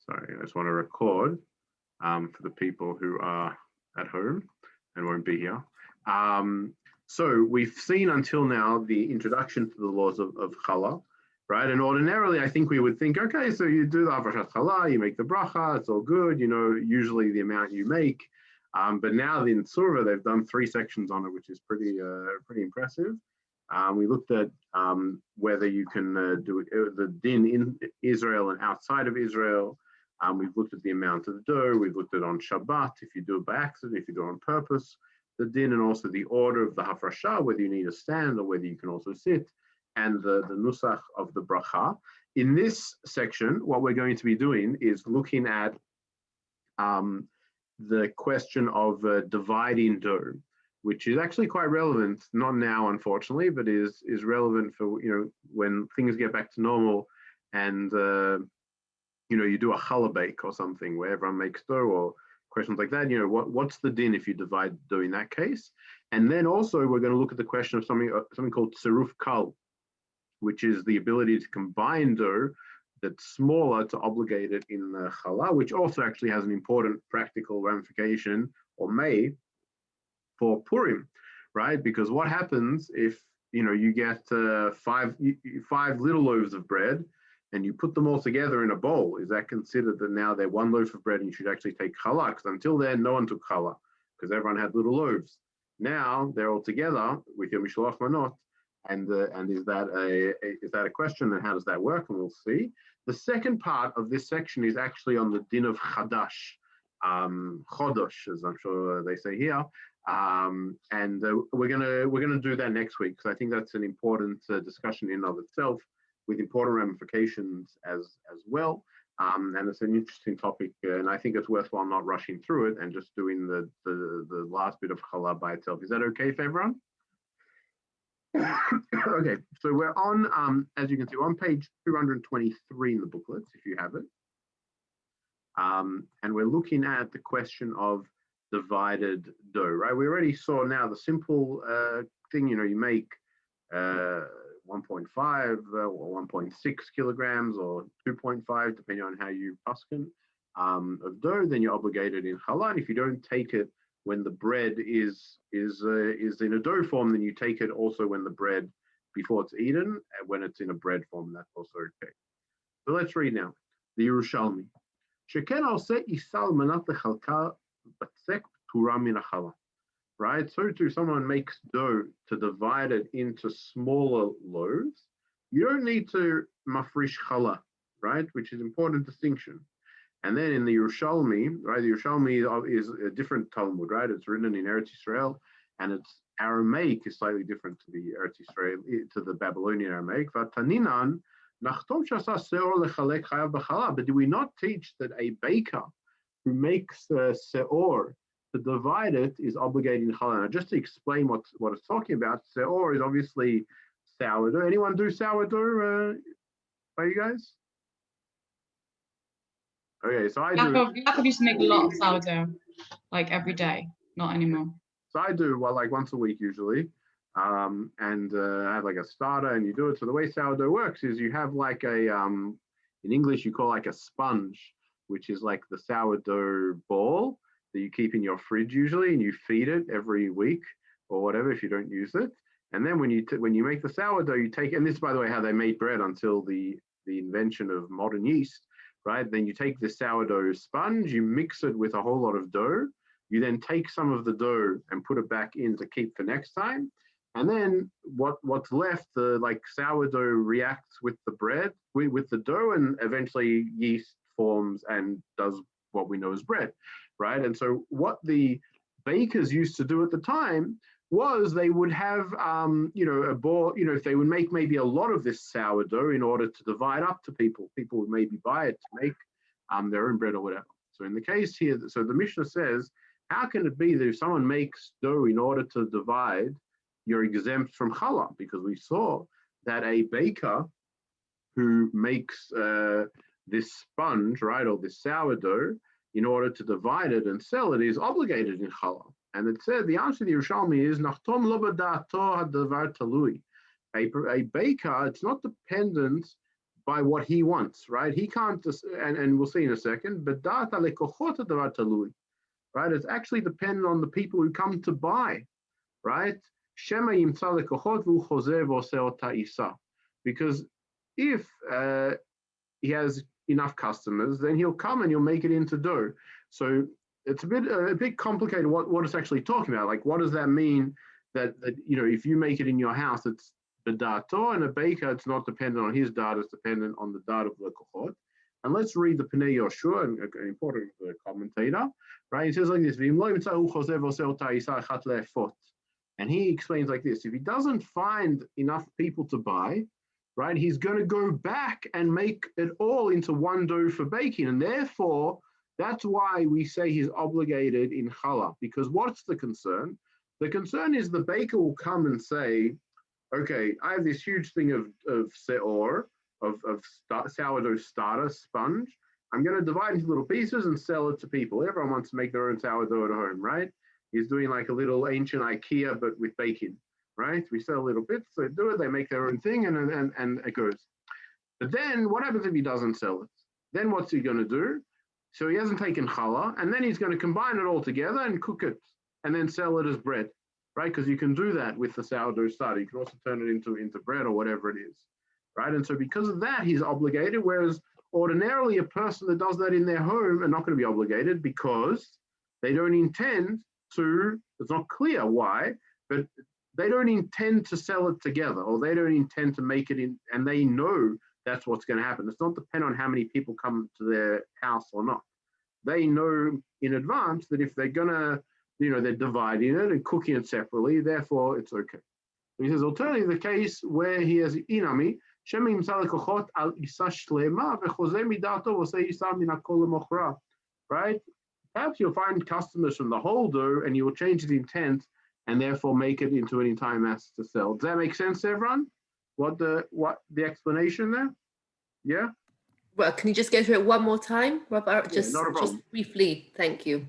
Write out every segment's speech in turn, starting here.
Sorry, I just want to record for the people who are at home and won't be here. So we've seen until now the introduction to the laws of Challah, right? And ordinarily, I think we would think, okay, so you do the Hafrashat Challah, you make the bracha, it's all good, you know, usually the amount you make. But now in Tzurba, they've done 3 sections on it, which is pretty impressive. We looked at whether you can do the din in Israel and outside of Israel. We've looked at the amount of dough. We've looked at on Shabbat, if you do it by accident, if you do it on purpose, the din, and also the order of the Hafrashat, whether you need to stand or whether you can also sit, and the nusach of the bracha. In this section, what we're going to be doing is looking at the question of dividing dough, which is actually quite relevant, not now, unfortunately, but is relevant for, you know, when things get back to normal and, you know, you do a challah bake or something where everyone makes dough or questions like that, you know, what's the din if you divide dough in that case? And then also we're going to look at the question of something called tziruf kal, which is the ability to combine dough that's smaller to obligate it in the challah, which also actually has an important practical ramification, or may, for Purim, right? Because what happens if, you know, you get 5 little loaves of bread and you put them all together in a bowl? Is that considered that now they're 1 loaf of bread and you should actually take challah? Because until then, no one took challah because everyone had little loaves. Now they're all together with your mishloach manot, and is that a question, and how does that work? And we'll see. The second part of this section is actually on the din of chadash, chodosh, as I'm sure they say here. And we're gonna do that next week, because I think that's an important discussion in and of itself, with important ramifications as well. And it's an interesting topic, and I think it's worthwhile not rushing through it and just doing the last bit of challah by itself. Is that okay for everyone? Okay, so we're on, as you can see, on page 223 in the booklets, if you have it. And we're looking at the question of divided dough, right? We already saw now the simple thing, you know, you make 1.5 or 1.6 kilograms or 2.5, depending on how you paskin, of dough, then you're obligated in challah. And if you don't take it when the bread is in a dough form, then you take it also when the bread, before it's eaten, and when it's in a bread form, that's also okay. So let's read now. The Yerushalmi. Sheken al-se isal manat lechalka batzek p'tura min hachallah. Right? So too, someone makes dough to divide it into smaller loaves. You don't need to mafrish challah, right? Which is important distinction. And then in the Yerushalmi, right? The Yerushalmi is a different Talmud, right? It's written in Eretz Israel, and its Aramaic is slightly different to the Eretz Israel, to the Babylonian Aramaic. Vataninan nachtom shasa seor lechalek chayav b'challah. But do we not teach that a baker who makes seor to divide it is obligated in challah? Now, just to explain what it's talking about, seor is obviously sourdough. Anyone do sourdough by you guys? Okay, so I do. Jacob used to make a lot of sourdough, like every day. Not anymore. So I do, well, like once a week usually. And I have like a starter, and you do it. So the way sourdough works is you have like a, in English you call like a sponge, which is like the sourdough ball that you keep in your fridge usually, and you feed it every week or whatever if you don't use it. And then when you make the sourdough, you take, and this is by the way how they made bread until the invention of modern yeast, right? Then you take the sourdough sponge, you mix it with a whole lot of dough. You then take some of the dough and put it back in to keep for next time. And then what's left, the like sourdough reacts with the bread, with the dough, and eventually yeast forms and does what we know as bread, right? And so what the bakers used to do at the time was they would have, you know, a ball, you know, if they would make maybe a lot of this sourdough in order to divide up to people would maybe buy it to make their own bread or whatever. So in the case here, so the Mishnah says, how can it be that if someone makes dough in order to divide, you're exempt from challah? Because we saw that a baker who makes this sponge, right, or this sourdough, in order to divide it and sell it, is obligated in challah. And it said, the answer to the Yerushalmi is, Nachtom lo b'da'ato hadavar talui. A baker, it's not dependent by what he wants, right? He can't just, and we'll see in a second, but right? It's actually dependent on the people who come to buy, right? Because if he has enough customers, then he'll come and he'll make it into dough. So it's a bit complicated what it's actually talking about. Like, what does that mean? That if you make it in your house, it's the dato, and a baker, it's not dependent on his data, it's dependent on the data of the kohot. And let's read the Pnei Yoshua, an important commentator, right? He says like this, and he explains like this: if he doesn't find enough people to buy, right, he's going to go back and make it all into one dough for baking. And therefore, that's why we say he's obligated in Challah, because what's the concern? The concern is the baker will come and say, okay, I have this huge thing of seor, of sourdough starter, sponge. I'm going to divide into little pieces and sell it to people. Everyone wants to make their own sourdough at home, right? He's doing like a little ancient IKEA, but with baking, right? We sell little bits, they do it, they make their own thing, and it goes. But then what happens if he doesn't sell it? Then what's he going to do? So he hasn't taken challah, and then he's going to combine it all together and cook it, and then sell it as bread, right? Because you can do that with the sourdough starter. You can also turn it into bread or whatever it is, right? And so because of that, he's obligated, whereas ordinarily a person that does that in their home are not going to be obligated because they don't intend to, it's not clear why, but they don't intend to sell it together, or they don't intend to make it in, and they know that's what's going to happen. It's not dependent on how many people come to their house or not. They know in advance that if they're going to, they're dividing it and cooking it separately, therefore it's okay. He says, alternatively, the case where he has inami, right? Perhaps you'll find customers from the whole dough and you will change the intent and therefore make it into an entire mass to sell. Does that make sense to everyone? What the explanation there? Yeah? Well, can you just go through it one more time, Robert? Yeah, not a problem. Just briefly, thank you.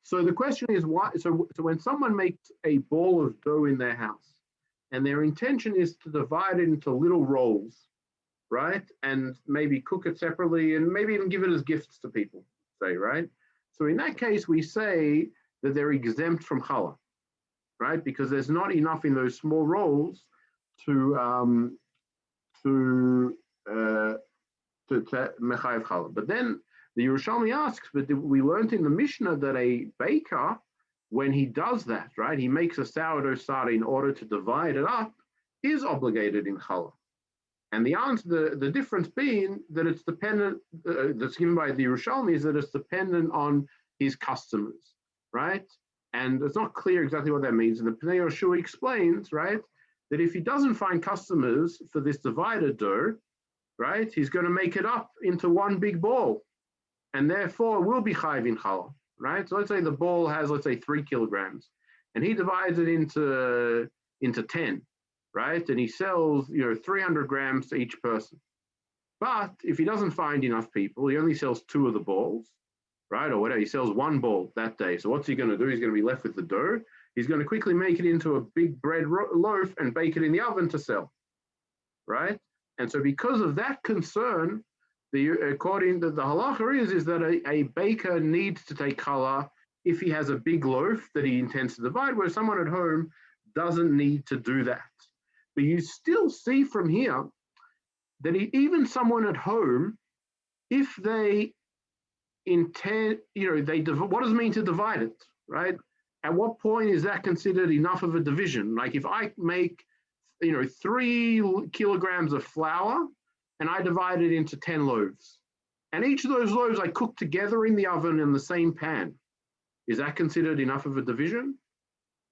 So the question is why, so when someone makes a ball of dough in their house and their intention is to divide it into little rolls, right? And maybe cook it separately and maybe even give it as gifts to people, say, right? So in that case, we say that they're exempt from challah, right? Because there's not enough in those small rolls to mechayev challah. But then the Yerushalmi asks, but we learned in the Mishnah that a baker, when he does that, right, he makes a sourdough starter in order to divide it up, is obligated in challah. And the answer, the difference being that it's dependent, that's given by the Yerushalmi, is that it's dependent on his customers, right? And it's not clear exactly what that means. And the Pnei Yoshua explains, right, that if he doesn't find customers for this divided dough, right, he's going to make it up into one big ball, and therefore will be chayiv in challah, right? So let's say the ball has, let's say, 3 kilograms, and he divides it into 10, right? And he sells, 300 grams to each person. But if he doesn't find enough people, he only sells 2 of the balls, right? Or whatever, he sells 1 ball that day. So what's he going to do? He's going to be left with the dough. He's going to quickly make it into a big bread loaf and bake it in the oven to sell, right? And so because of that concern, according to the halacha is that a baker needs to take challah if he has a big loaf that he intends to divide, whereas someone at home doesn't need to do that. But you still see from here that even someone at home, if they intend, what does it mean to divide it, right? At what point is that considered enough of a division? Like if I make, 3 kilograms of flour and I divide it into 10 loaves, and each of those loaves I cook together in the oven in the same pan, is that considered enough of a division?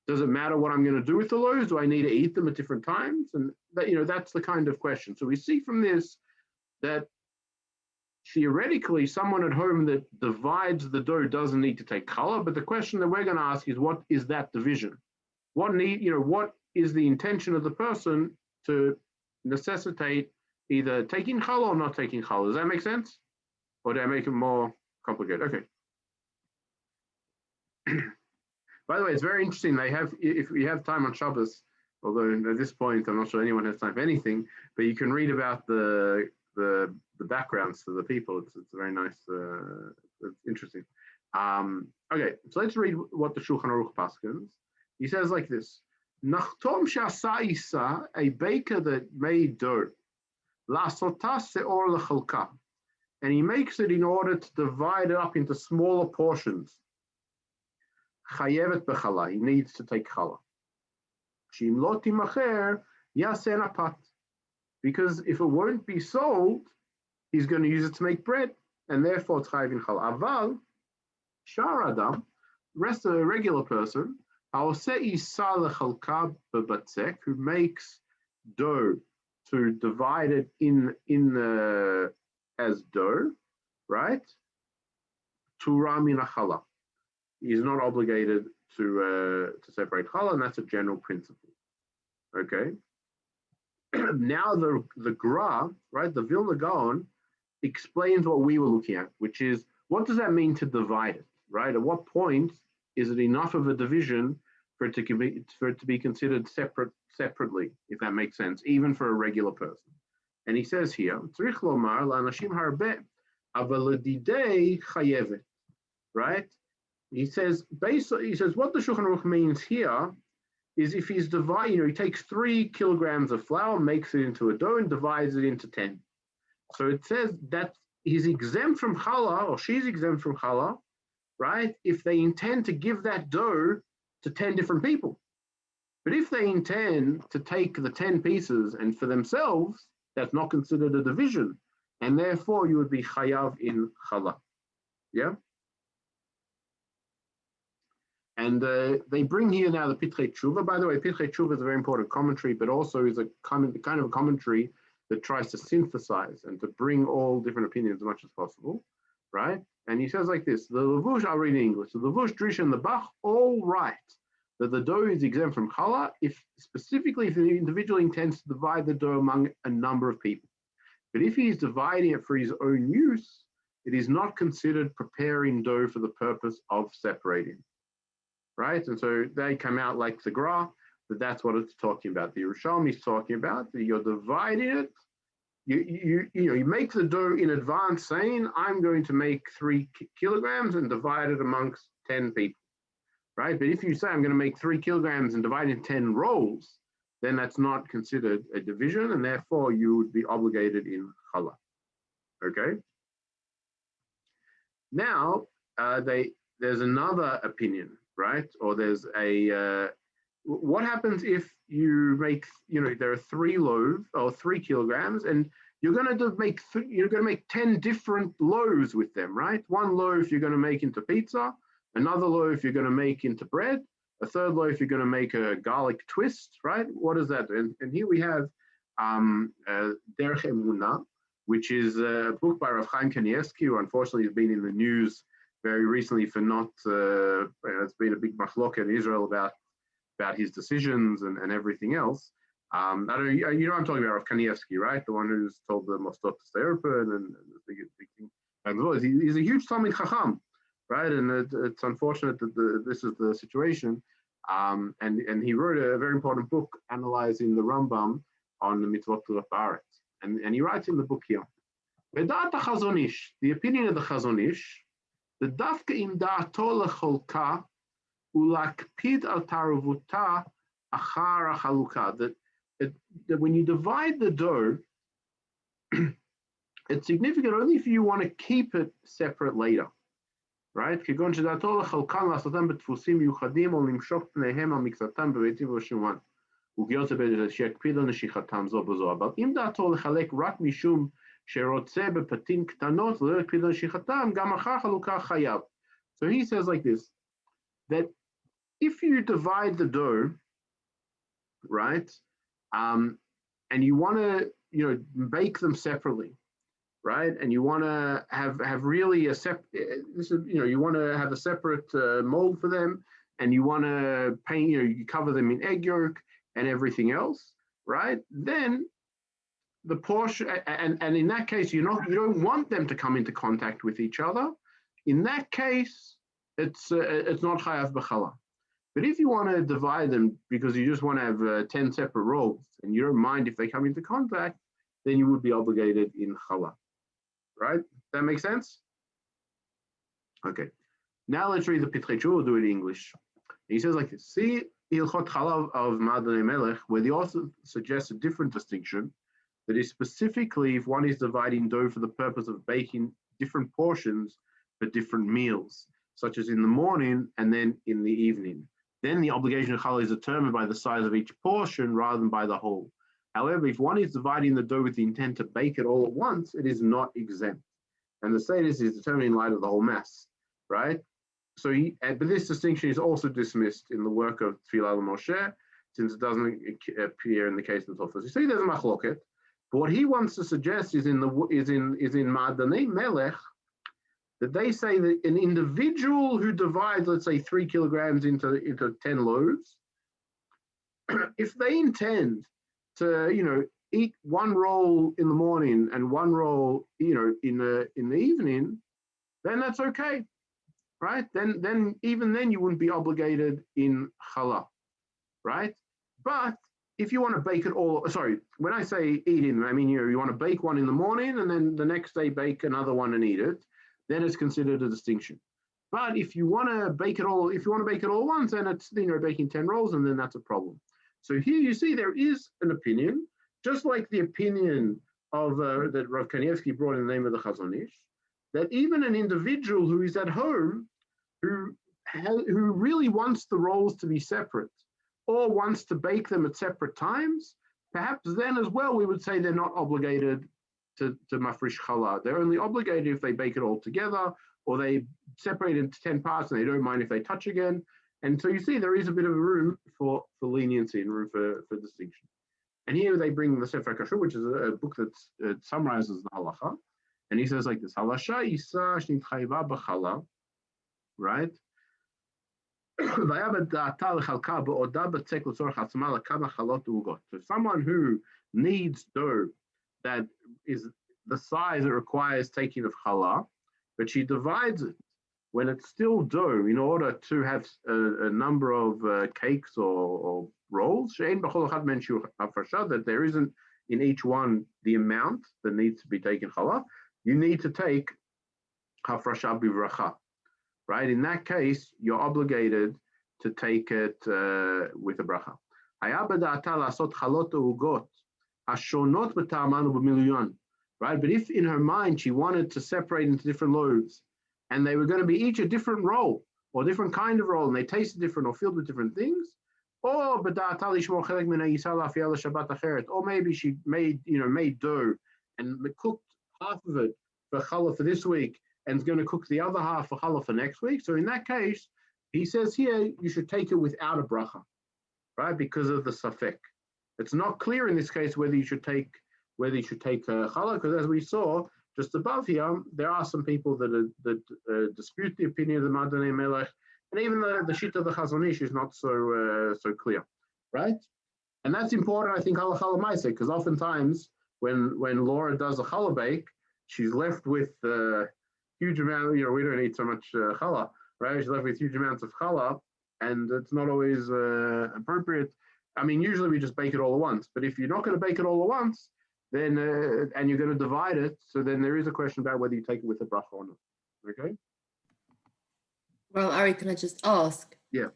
Does it matter what I'm going to do with the loaves? Do I need to eat them at different times? And that, that's the kind of question. So we see from this that theoretically someone at home that divides the dough doesn't need to take challah, but the question that we're going to ask is, what is that division? What is the intention of the person to necessitate either taking challah or not taking challah? Does that make sense? Or did I make it more complicated? Okay. By the way, it's very interesting. They have, if we have time on Shabbos, although at this point I'm not sure anyone has time for anything, but you can read about the the backgrounds to the people. It's very nice. It's interesting. Okay, so let's read what the Shulchan Aruch paskins. He says like this: Nachtom shasa isa, a baker that made dough, lasota seor lechalka, and he makes it in order to divide it up into smaller portions. Chayevet bechala, he needs to take challah. Shim lo timacher yasen apat, because if it won't be sold, he's going to use it to make bread, and therefore it's chayiv in challah. Aval shar adam, rest of a regular person, who makes dough to divide it in as dough, right? Tura min challah. He's not obligated to separate challah, and that's a general principle. Okay. Now the Gra, right, the Vilna Gaon, explains what we were looking at, which is what does that mean to divide it, right? At what point is it enough of a division for it to be considered separately, if that makes sense, even for a regular person? And he says here, tzrich lomar la'anashim harbeh, aval ledidei chayevet, right? He says what the Shulchan Aruch means here is if he's dividing, he takes 3 kilograms of flour, makes it into a dough, and divides it into 10. So it says that he's exempt from challah, or she's exempt from challah, right? If they intend to give that dough to 10 different people. But if they intend to take the 10 pieces and for themselves, that's not considered a division, and therefore you would be chayav in challah. Yeah. And they bring here now the Pitrei Tzurba. By the way, Pitrei Tzurba is a very important commentary, but also is a kind of a commentary that tries to synthesize and to bring all different opinions as much as possible, right? And he says like this: the Levush, I'll read in English. The Levush, Drish, and the Bach all write that the dough is exempt from challah if the individual intends to divide the dough among a number of people. But if he is dividing it for his own use, it is not considered preparing dough for the purpose of separating. Right, and so they come out like the Gra, but that's what it's talking about. The Yerushalmi is talking about that you're dividing it. You make the dough in advance, saying I'm going to make 3 kilograms and divide it amongst 10 people, right? But if you say I'm going to make 3 kilograms and divide it in 10 rolls, then that's not considered a division, and therefore you would be obligated in challah. Okay. Now there's another opinion. Right? Or there's a, what happens if you make, there are 3 loaves or 3 kilograms and you're going to make 10 different loaves with them, right? 1 loaf you're going to make into pizza, another loaf you're going to make into bread, a 3rd loaf you're going to make a garlic twist, right? What does that do? And here we have Derech Emunah, which is a book by Rav Chaim Kanievsky, who unfortunately has been in the news very recently for not, it's been a big machlok in Israel about his decisions and everything else. I don't, I'm talking about Rav Kanievsky, right? The one who's told the mostot to stay open and the big thing. And he's a huge Talmid Chacham, right? And it's unfortunate that this is the situation. And he wrote a very important book analyzing the Rambam on the mitzvot Ba'aretz. And he writes in the book here, Vedat HaChazon Ish, the opinion of the Chazon Ish, the dafka im da'ato lecholka ulakpid al taruvuta achar haluka, that when you divide the dough, it's significant only if you want to keep it separate later, right? כגון שדעתו לחלקן לעשותם בדפוסים מיוחדים או למשוך פניהם על מקצתם בביתים ובשומן, וכיוצא בזה שיקפיד על נשיכתם זו בזו. אבל אם דעתו לחלק רק משום שרוצה בפתים קטנות ולא יקפיד על נשיכתם, גם אחר חלוקה חייב. So he says like this, that if you divide the dough, right, and you want to, bake them separately, right, and you want to have really a you want to have a separate mold for them, and you want to paint, you cover them in egg yolk and everything else, right? Then the portion, and in that case, you don't want them to come into contact with each other. In that case, it's not chayav b'challah. But if you want to divide them because you just want to have 10 separate rolls and you don't mind if they come into contact, then you would be obligated in Challah. Right? That makes sense? Okay. Now let's read the Pitrei Tshuva. We'll do it in English. He says like this. See Hilchot Challah of Ma'adanei Melech, where the author suggests a different distinction, that is specifically if one is dividing dough for the purpose of baking different portions for different meals, such as in the morning and then in the evening. Then the obligation of Challah is determined by the size of each portion rather than by the whole. However, if one is dividing the dough with the intent to bake it all at once, it is not exempt. And the status is determined in light of the whole mass, right? So, but this distinction is also dismissed in the work of Tfilah Moshe, since it doesn't appear in the case of the Tosfos. You see, there's a machloket. But what he wants to suggest is in Ma'adanei Melech, that they say that an individual who divides, let's say, 3 kilograms into 10 loaves, if they intend to, eat one roll in the morning and one roll, in the evening, then that's okay, right? Then even then you wouldn't be obligated in Challah, right? But if you want to bake it all, sorry, when I say eating, I mean, you want to bake one in the morning and then the next day bake another one and eat it, then it's considered a distinction. But if you want to bake it all, once, then it's, baking 10 rolls, and then that's a problem. So here you see there is an opinion, just like the opinion of that Rav Kanievsky brought in the name of the Chazon Ish, that even an individual who is at home, who really wants the rolls to be separate, or wants to bake them at separate times, perhaps then as well we would say they're not obligated to mafrish challah. They're only obligated if they bake it all together, or they separate it into 10 parts and they don't mind if they touch again. And so you see there is a bit of room for leniency and room for distinction. And here they bring the Sefer Kashrut, which is a book that summarizes the halacha. And he says like this, halasha isa shnitchayva b'challah, right? So someone who needs dough that is the size it requires taking of challah, but she divides it when it's still dough in order to have a number of cakes or rolls, that there isn't in each one the amount that needs to be taken challah, you need to take Hafrashat bivracha. Right? In that case, you're obligated to take it with a bracha. Right? But if in her mind she wanted to separate into different loaves, and they were going to be each a different roll, or different kind of roll, and they tasted different or filled with different things, or maybe she made dough and cooked half of it for challah for this week, and is going to cook the other half for challah for next week. So in that case, he says here you should take it without a bracha, right? Because of the safek. It's not clear in this case whether you should take challah, because as we saw just above here, there are some people that dispute the opinion of the Ma'adanei Melech, and even the shita of the Chazon Ish is not so clear, right? And that's important, I think, challah ma'aseh, because oftentimes when Laura does a challah bake, she's left with huge amount. We don't eat so much challah, right? She's left with huge amounts of challah, and it's not always appropriate. I mean, usually we just bake it all at once. But if you're not going to bake it all at once, then and you're going to divide it, so then there is a question about whether you take it with a bracha or not. Okay. Well, Ari, can I just ask? Yeah.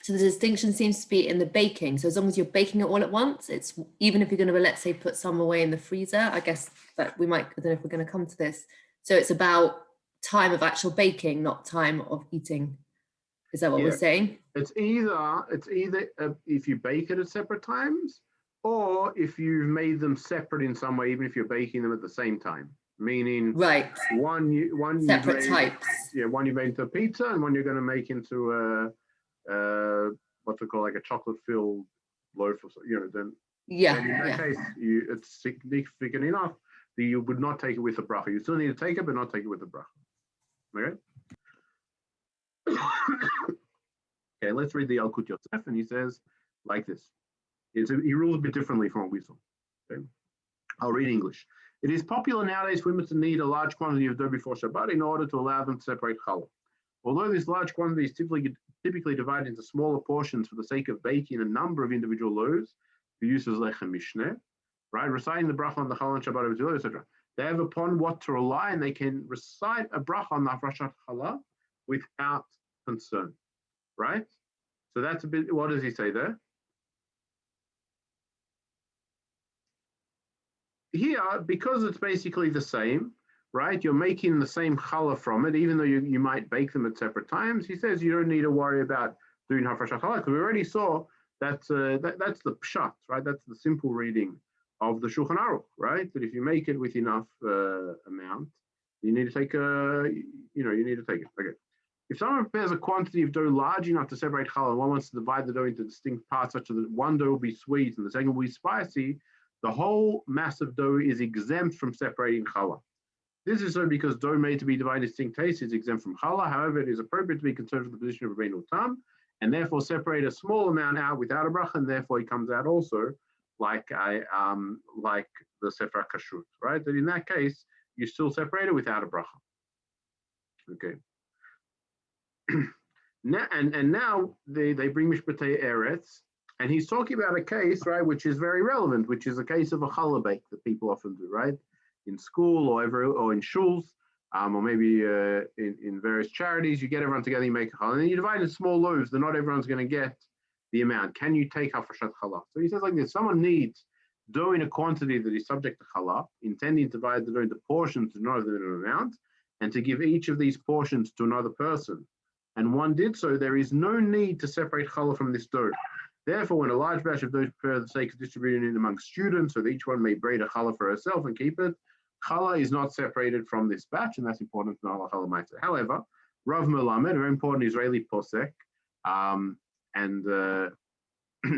So the distinction seems to be in the baking. So as long as you're baking it all at once, it's even if you're going to, let's say, put some away in the freezer, I guess that we might, I don't know if we're going to come to this. So it's about time of actual baking, not time of eating. Is that what we're saying? It's either if you bake it at separate times, or if you've made them separate in some way, even if you're baking them at the same time. Meaning, right? One separate types. Yeah, one you made into a pizza, and one you're going to make into what's it called, like a chocolate-filled loaf, or then. Yeah. Then in that case, it's significant enough that you would not take it with a bracha. You still need to take it, but not take it with a bracha. Okay. Okay, let's read the Yalkut Yosef, and he says like this. He rules a bit differently from what we saw. Okay? I'll read English. It is popular nowadays for women to knead a large quantity of dough before Shabbat in order to allow them to separate challah. Although this large quantity is typically divided into smaller portions for the sake of baking a number of individual loaves for use as lechem mishneh, right? Reciting the bracha on the Challah and Shabbat, etc. They have upon what to rely, and they can recite a bracha on the Hafrashat Challah without concern, right? So that's a bit, what does he say there? Here, because it's basically the same, right? You're making the same challah from it, even though you might bake them at separate times. He says you don't need to worry about doing Hafrashat Challah, because we already saw that's the pshat, right? That's the simple reading of the Shulchan Aruch, right? That if you make it with enough amount, you need to take you need to take it. Okay. If someone prepares a quantity of dough large enough to separate challah, and one wants to divide the dough into distinct parts, such that one dough will be sweet and the second will be spicy, the whole mass of dough is exempt from separating challah. This is so because dough made to be divided into distinct tastes is exempt from challah. However, it is appropriate to be concerned with the position of Rabbeinu Tam, and therefore separate a small amount out without a bracha, and therefore it comes out also like the Sefer Kashrut, right? That in that case, you still separate it without a bracha. Okay. Now they bring Mishpatei Eretz, and he's talking about a case, right, which is very relevant, which is a case of a challah bake that people often do, right, in school or in shuls, or maybe in various charities. You get everyone together, you make a challah, and then you divide in small loaves that not everyone's going to get the amount. Can you take Hafrashat Challah? So he says like this: someone needs dough in a quantity that is subject to Challah, intending to divide the dough into portions to know the minimum amount, and to give each of these portions to another person. And one did so, there is no need to separate Challah from this dough. Therefore, when a large batch of dough is prepared for the sake of distributing it among students, so that each one may braid a Challah for herself and keep it, Challah is not separated from this batch, and that's important to know Challah Matzah. However, Rav Melamed, a very important Israeli posek, and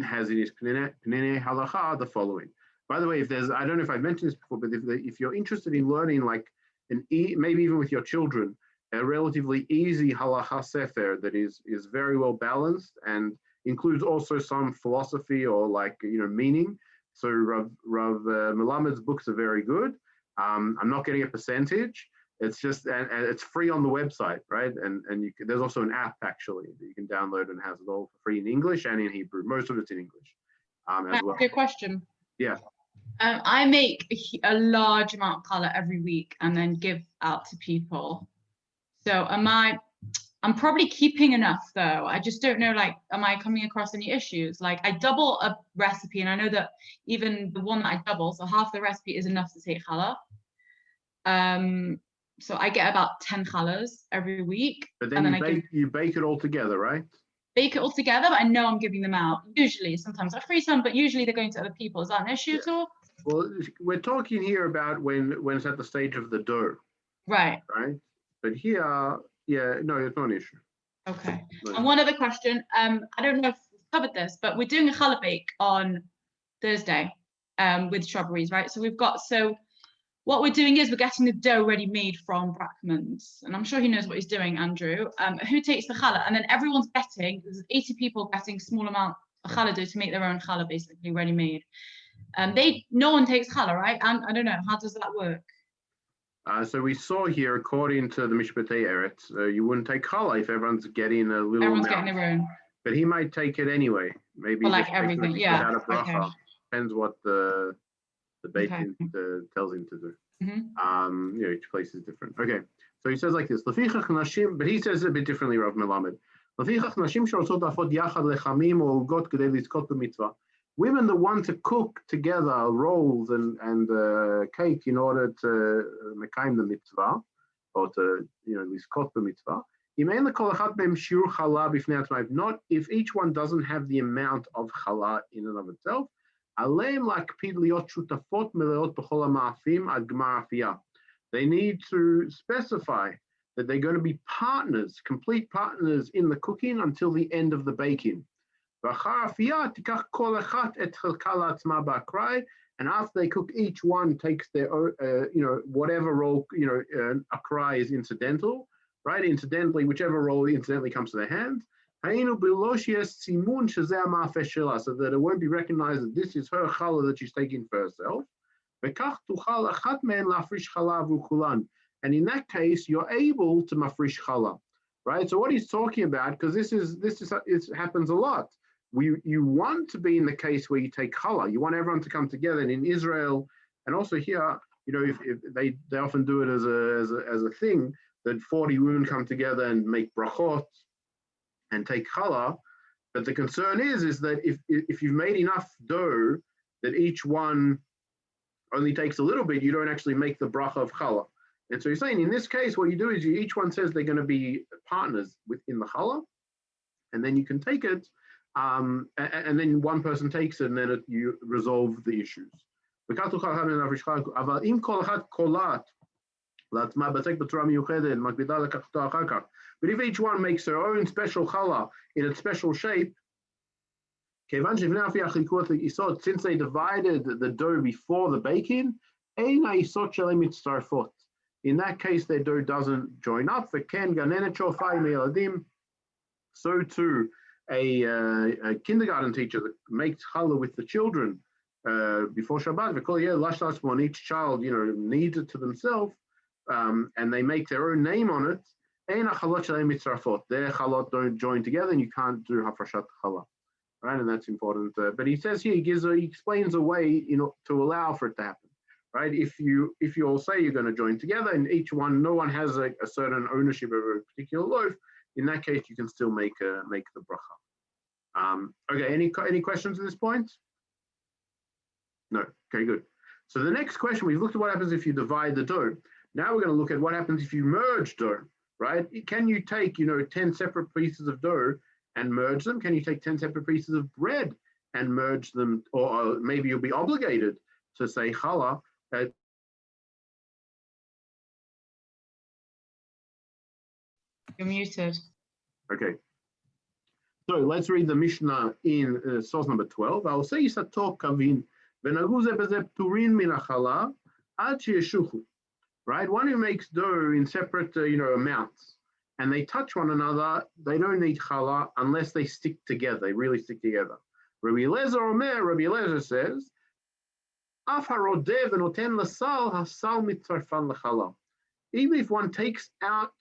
has in his Pnei Halacha the following. By the way, if there's, I don't know if I've mentioned this before, but if you're interested in learning, like maybe even with your children, a relatively easy halacha sefer that is very well balanced and includes also some philosophy or meaning. So Rav Melamed's books are very good. I'm not getting a percentage. It's just, and it's free on the website, right? And there's also an app actually that you can download and has it all for free in English and in Hebrew. Most of it's in English as well. Good question. Yeah. I make a large amount of challah every week and then give out to people. So I'm probably keeping enough though. I just don't know, am I coming across any issues? I double a recipe, and I know that even the one that I double, so half the recipe is enough to take challah. So I get about 10 challahs every week. But then you bake it all together, right? Bake it all together, but I know I'm giving them out. Usually, sometimes I freeze some, but usually they're going to other people. Is that an issue at all? Well, we're talking here about when it's at the stage of the dough. Right. Right? But here, no, it's not an issue. Okay. And one other question, I don't know if we've covered this, but we're doing a challah bake on Thursday with strawberries, right? So what we're doing is we're getting the dough ready made from Brackman's, and I'm sure he knows what he's doing, Andrew. Who takes the challah? And then everyone's betting, there's 80 people getting small amount of challah dough to make their own challah, basically ready made. No one takes challah, right? And I don't know, how does that work? So we saw here, according to the Mishpatei Eretz, you wouldn't take challah if everyone's getting a little Everyone's amount. Getting their own. But he might take it anyway. Maybe Well, everything, yeah. without a bracha. Okay. Depends what the baking tells him to do. Mm-hmm. Each place is different. Okay, so he says like this. But he says it a bit differently, Rav Melamed. Women that want to cook together rolls and cake in order to mekayim the mitzvah, or to lizkot the mitzvah. Not if each one doesn't have the amount of challah in and of itself. They need to specify that they're going to be partners, complete partners in the cooking until the end of the baking. And after they cook, each one takes their own, whatever role, akrai is incidental, right? Incidentally, whichever role incidentally comes to their hand. So that it won't be recognized that this is her challah that she's taking for herself. And in that case, you're able to mafrish challah, right? So what he's talking about, because this happens a lot. you want to be in the case where you take challah. You want everyone to come together. And in Israel, and also here, if they often do it as a thing that 40 women come together and make brachot and take challah. But the concern is that if you've made enough dough that each one only takes a little bit, you don't actually make the bracha of challah. And so you're saying in this case, what you do is each one says they're going to be partners within the challah, and then you can take it, and then one person takes it, and then you resolve the issues. But if each one makes their own special challah in a special shape, since they divided the dough before the baking, in that case their dough doesn't join up. So too, a kindergarten teacher that makes challah with the children before Shabbat, each child needs it to themselves, and they make their own name on it. Their chalot don't join together, and you can't do Hafrashat challah, right? And that's important. But he says here, he explains a way, to allow for it to happen, right? If you all say you're going to join together, and no one has a certain ownership of a particular loaf, in that case you can still make the bracha. Okay, any questions at this point? No. Okay, good. So the next question, we've looked at what happens if you divide the dough. Now we're going to look at what happens if you merge dough. Right? Can you take, 10 separate pieces of dough and merge them? Can you take 10 separate pieces of bread and merge them? Or maybe you'll be obligated to say challah. You're muted. Okay. So let's read the Mishnah in source number 12. I'll say Isator Kavin Venaguze Bezep Turin Minachala Ad Yeshuchu. Right, one who makes dough in separate, amounts, and they touch one another, they don't need challah unless they stick together. They really stick together. Rabbi Eliezer says, even if one takes out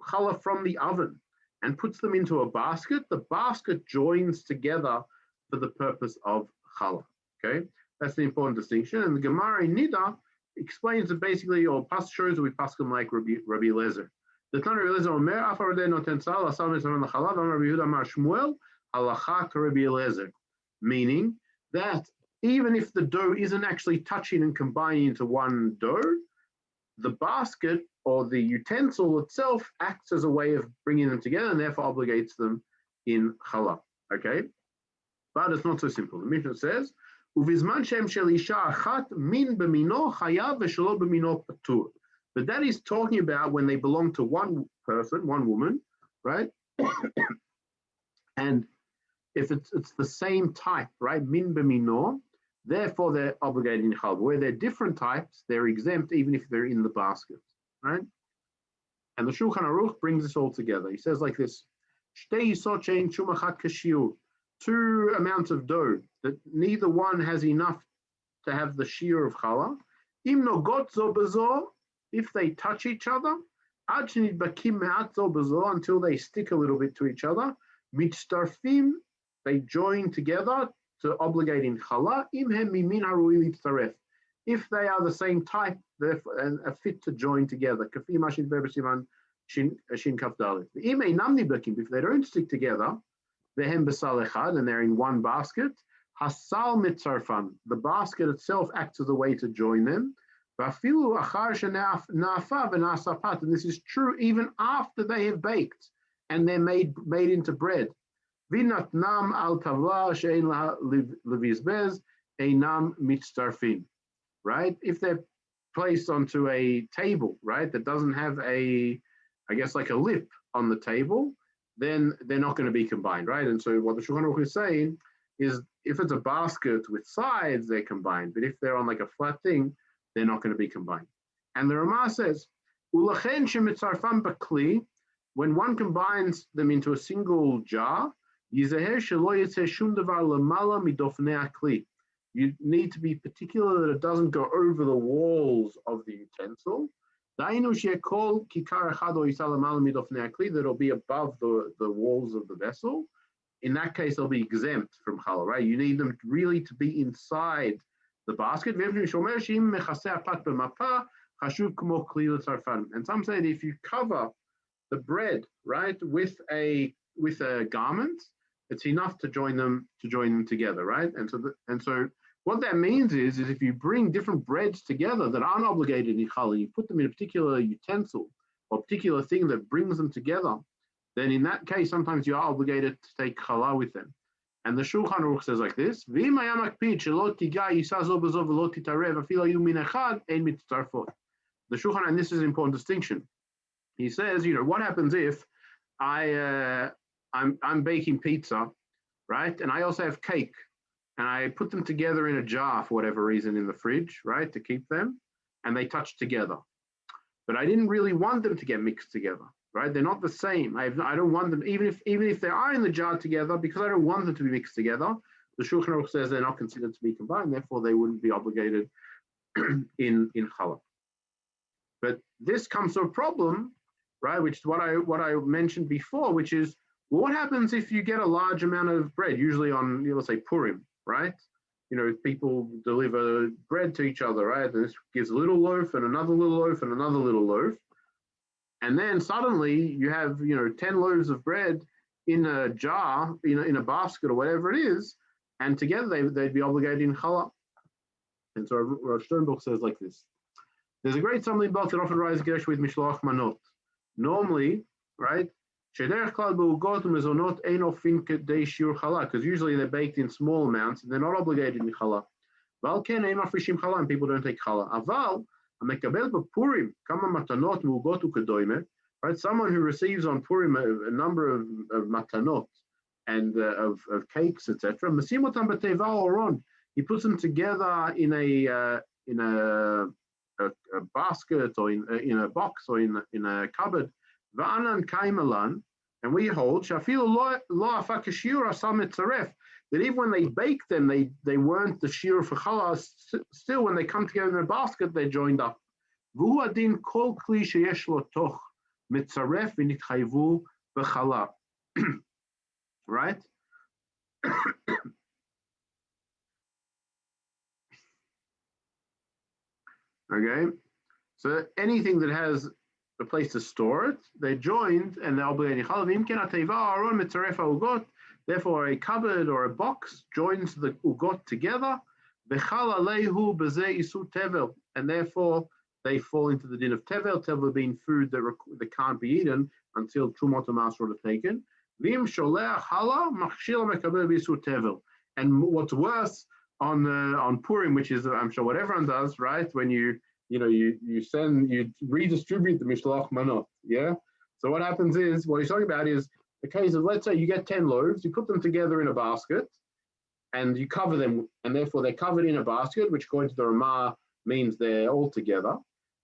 challah from the oven and puts them into a basket, the basket joins together for the purpose of challah. Okay, that's the important distinction. And the Gemara in Nida explains that basically, or shows that we paskin like Rabbi Eliezer. The Tan Rabbi Eliezer Omer, Afar Rodeh Noten Tzal, Asal Mitzvah L'Chalav, Amar Rabbi Yehuda Amar Shmuel, Halacha Rabbi Eliezer, meaning that even if the dough isn't actually touching and combining into one dough, the basket or the utensil itself acts as a way of bringing them together and therefore obligates them in challah. Okay, but it's not so simple. The Mishnah says, "Uvizman shem shel isha achat min b'mino chayav v'shelo b'mino patur." But that is talking about when they belong to one person, one woman, right? And if it's the same type, right? Min b'mino, therefore they're obligated in challah. Where they're different types, they're exempt even if they're in the basket, right? And the Shulchan Aruch brings this all together. He says like this: Shtei yisot she'ein shum achat kashiur, two amounts of dough that neither one has enough to have the shiur of challah. Im nogot zo b'zo, if they touch each other, ad shenidbakim me'at zo b'zo, until they stick a little bit to each other, mitztarfim, they join together to obligate in challah, im hem mimin harui litzaref, if they are the same type, therefore, and are fit to join together. Kafi mashid be'besiman shin kaf dalet. Im einam nidbakim, if they don't stick together, vehem b'sal echad, and they're in one basket, hasal mitzarfan, the basket itself acts as a way to join them. And this is true even after they have baked and they're made into bread. Right? If they're placed onto a table, right, that doesn't have a lip on the table, then they're not going to be combined, right? And so what the Shulchan Aruch is saying is, if it's a basket with sides, they're combined. But if they're on like a flat thing, they're not going to be combined. And the Ramah says, "Ulachen shemitzarfam bakli," when one combines them into a single jar, yizeher shelo yitzeh shum davar lamala midofnei akli. You need to be particular that it doesn't go over the walls of the utensil. Dainu shekol kikar echad o yisah lamala midofnei akli, that it'll be above the walls of the vessel. in that case, they'll be exempt from challah, right? You need them really to be inside the basket. And some say that if you cover the bread, right, with a garment, it's enough to join them together, right? And so what that means is if you bring different breads together that aren't obligated in challah, you put them in a particular utensil or particular thing that brings them together, then in that case, sometimes you are obligated to take challah with them. And the Shulchan Aruch says like this: the Shulchan, and this is an important distinction. He says, what happens if I'm baking pizza, right? And I also have cake, and I put them together in a jar for whatever reason in the fridge, right, to keep them, and they touch together. But I didn't really want them to get mixed together, right? They're not the same. I don't want them, even if they are in the jar together, because I don't want them to be mixed together. The Shulchan Aruch says they're not considered to be combined, therefore they wouldn't be obligated in challah. But this comes to a problem, right? Which is what I mentioned before, which is, well, what happens if you get a large amount of bread, usually on, let's say, Purim, right? People deliver bread to each other, right? And this gives a little loaf and another little loaf and another little loaf. And then suddenly you have, 10 loaves of bread in a jar, in a basket or whatever it is, and together they'd be obligated in challah. And so Rav Sternbuch says like this: there's a great stumbling block that often rises with mishloach manot. Normally, right, because usually they're baked in small amounts and they're not obligated in challah. And people don't take challah. Right, someone who receives on Purim a number of matanot and of cakes, etc. He puts them together in a basket or in a box or in a cupboard. And we hold that even when they bake them, they weren't the shiur for challah. Still, when they come together in a basket, they're joined up. Right? Okay, so anything that has a place to store it, they're joined and they're obligated. Therefore, a cupboard or a box joins the ugot together, and therefore they fall into the din of tevel. Tevel being food that can't be eaten until trumot or masrot are taken. And what's worse on Purim, which is I'm sure what everyone does, right? When you redistribute the mishloach manot, yeah. So what happens is, what he's talking about is the case of, let's say you get 10 loaves, you put them together in a basket, and you cover them, and therefore they're covered in a basket, which according to the Ramah means they're all together,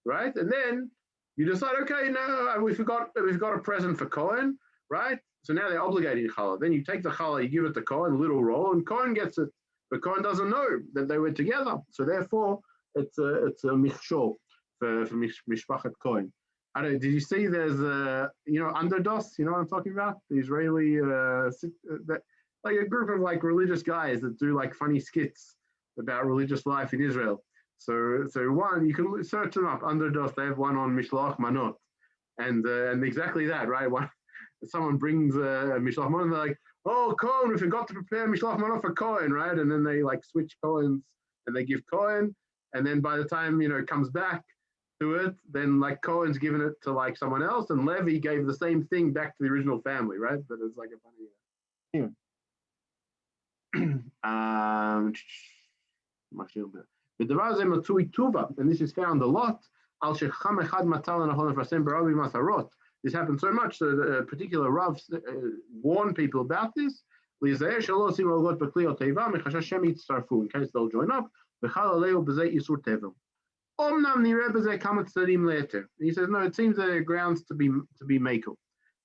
right? And then you decide, okay, no, we've got a present for Cohen, right? So now they're obligated in challah. Then you take the challah, you give it to Cohen, a little roll, and Cohen gets it, but Cohen doesn't know that they were together. So therefore, it's a michshol for mishpachat Cohen. I don't. Did you see? There's Underdos. You know what I'm talking about? The Israeli like a group of like religious guys that do like funny skits about religious life in Israel. So one, you can search them up. Underdos. They have one on mishloach manot, and exactly that, right? One, someone brings a mishloach manot, and they're like, oh, Cohen, we forgot to prepare mishloach manot for Cohen, right? And then they like switch Cohens and they give Cohen, and then by the time it comes back to it, then like Cohen's given it to like someone else, and Levi gave the same thing back to the original family, right? But it's like a funny. Anyway. And this is found a lot. This happens so much that a particular Rav warned people about this. In case they'll join up. He says, no, it seems there are grounds to be makel.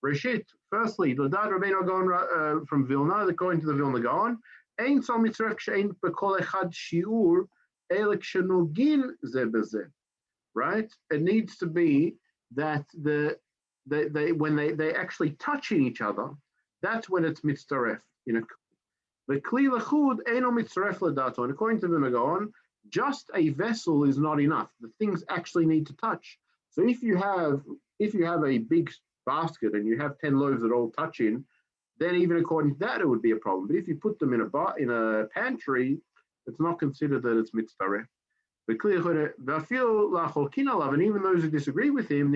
Reshit, firstly, the Dad Rabbeinu Gaon from Vilna, according to the Vilna Gaon, right? It needs to be that when they actually touching each other, that's when it's mitzaref. in a the kli lechud eno mitzaref ledato. And according to the Megaon, just a vessel is not enough. The things actually need to touch. So if you have a big basket and you have 10 loaves that all touch in, then even according to that, it would be a problem. But if you put them in a pantry, it's not considered that it's mitzaref. And even those who disagree with him,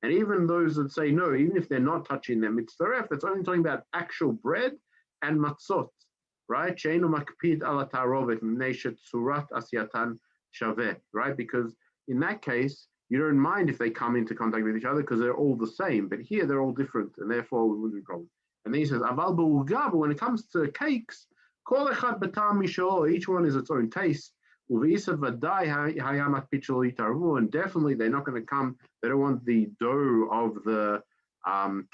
and even those that say no, even if they're not touching them, mitzaref, it's only talking about actual bread and matzot, right? Right? Because in that case, you don't mind if they come into contact with each other because they're all the same. But here they're all different, and therefore it wouldn't be a problem. And then he says, Aval b'ugav, when it comes to cakes, each one is its own taste. And definitely they're not going to come, they don't want the dough of the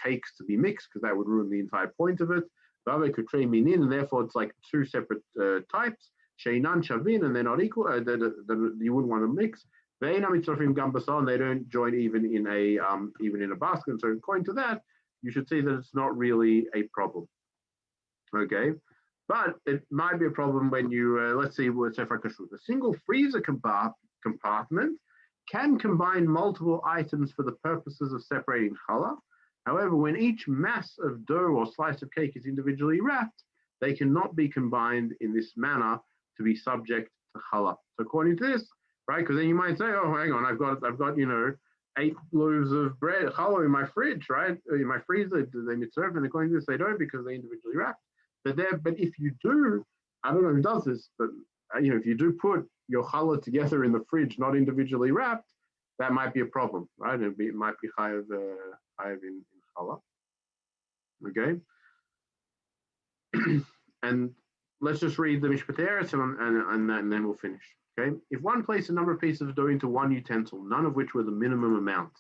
cakes to be mixed because that would ruin the entire point of it. And therefore it's like two separate types, and they're not equal, that you wouldn't want to mix. And they don't join even in a basket. And so according to that, you should see that it's not really a problem. Okay. But it might be a problem when you, let's see, with Sefer Kashrut. A single freezer compartment can combine multiple items for the purposes of separating challah. However, when each mass of dough or slice of cake is individually wrapped, they cannot be combined in this manner to be subject to challah. So according to this, right, because then you might say, oh, hang on, I've got 8 loaves of bread, challah in my fridge, right, in my freezer. Do they mitzvah? And according to this, they don't because they're individually wrapped. But if you do, I don't know who does this, but if you do put your challah together in the fridge, not individually wrapped, that might be a problem, right? It might be higher in challah. Okay. And let's just read the Mishpatei Eretz and then we'll finish. Okay. If one placed a number of pieces of dough into one utensil, none of which were the minimum amount,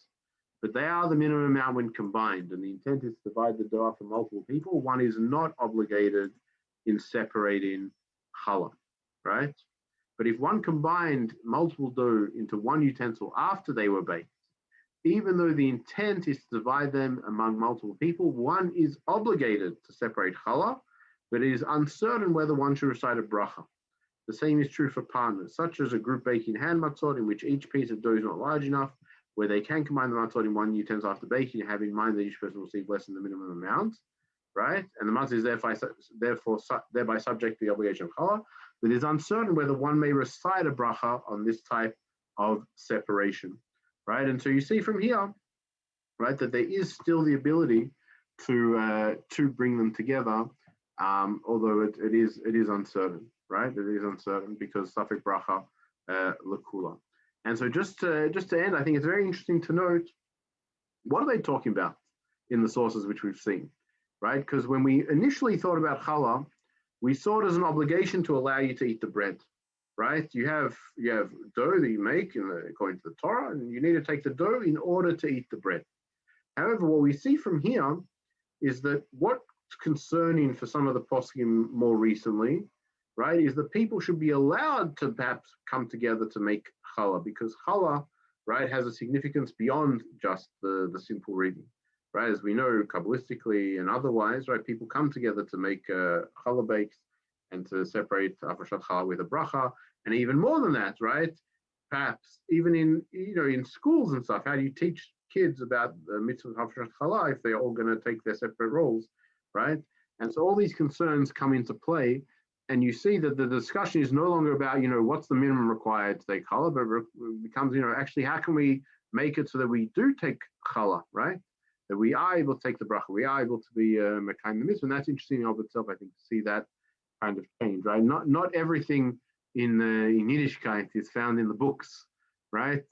but they are the minimum amount when combined, and the intent is to divide the dough for multiple people, one is not obligated in separating challah, right? But if one combined multiple dough into one utensil after they were baked, even though the intent is to divide them among multiple people, one is obligated to separate challah, but it is uncertain whether one should recite a bracha. The same is true for partners, such as a group baking hand matzot, in which each piece of dough is not large enough, where they can combine the matzot in one utensil after baking, have in mind that each person will receive less than the minimum amount, right? And the matzah is thereby subject to the obligation of challah, but it is uncertain whether one may recite a bracha on this type of separation, right? And so you see from here, right, that there is still the ability to bring them together, although it is uncertain, right? It is uncertain because safek bracha lekula. And so just to end, I think it's very interesting to note, what are they talking about in the sources which we've seen, right? Because when we initially thought about challah, we saw it as an obligation to allow you to eat the bread, right? You have dough that you make according to the Torah, and you need to take the dough in order to eat the bread. However, what we see from here is that what's concerning for some of the poskim more recently, right, is that people should be allowed to perhaps come together to make challah, because challah, right, has a significance beyond just the simple reading, right? As we know, Kabbalistically and otherwise, right, people come together to make challah bakes and to separate Hafrashat challah with a bracha, and even more than that, right? Perhaps even in schools and stuff, how do you teach kids about the mitzvah of Hafrashat challah if they're all going to take their separate roles, right? And so all these concerns come into play. And you see that the discussion is no longer about, what's the minimum required to take challah, but it becomes, actually, how can we make it so that we do take challah, right? That we are able to take the bracha, we are able to be mekayim the mitzvah, and that's interesting in of itself, I think, to see that kind of change, right? Not everything in Yiddishkeit is found in the books, right?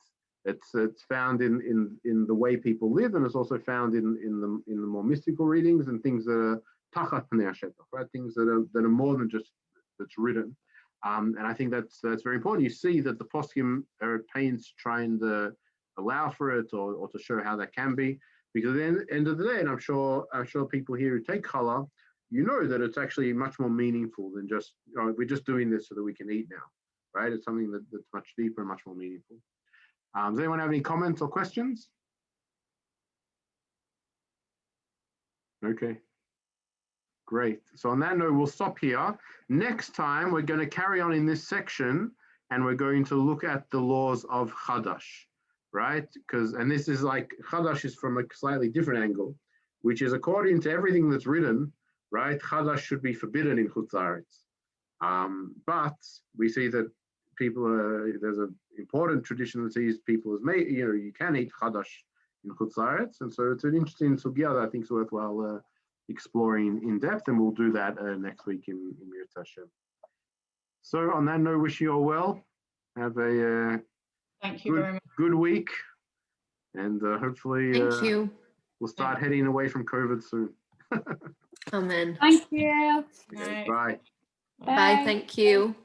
It's found in the way people live, and it's also found in the more mystical readings and things that are tachat pnei hashetach, right? Things that are more than just that's written, and I think that's very important. You see that the poskim are at pains trying to allow for it or to show how that can be, because at the end of the day, and I'm sure people here who take challah, that it's actually much more meaningful than just we're just doing this so that we can eat now, right? It's something that's much deeper and much more meaningful. Does anyone have any comments or questions? Okay. Great. So on that note, we'll stop here. Next time, we're going to carry on in this section, and we're going to look at the laws of Chadash, right? And this is like, Chadash is from a slightly different angle, which is according to everything that's written, right? Chadash should be forbidden in Chutz La'aretz. But we see that there's an important tradition that sees people as you can eat Chadash in Chutz La'aretz. And so it's an interesting sugya that I think is worthwhile exploring in depth, and we'll do that next week in Mir Tashem. So on that note, wish you all well. Have a Thank you very much. Good week, and hopefully Thank you. We'll start heading away from COVID soon. Amen. Thank you. Okay, bye. Bye. Thank you.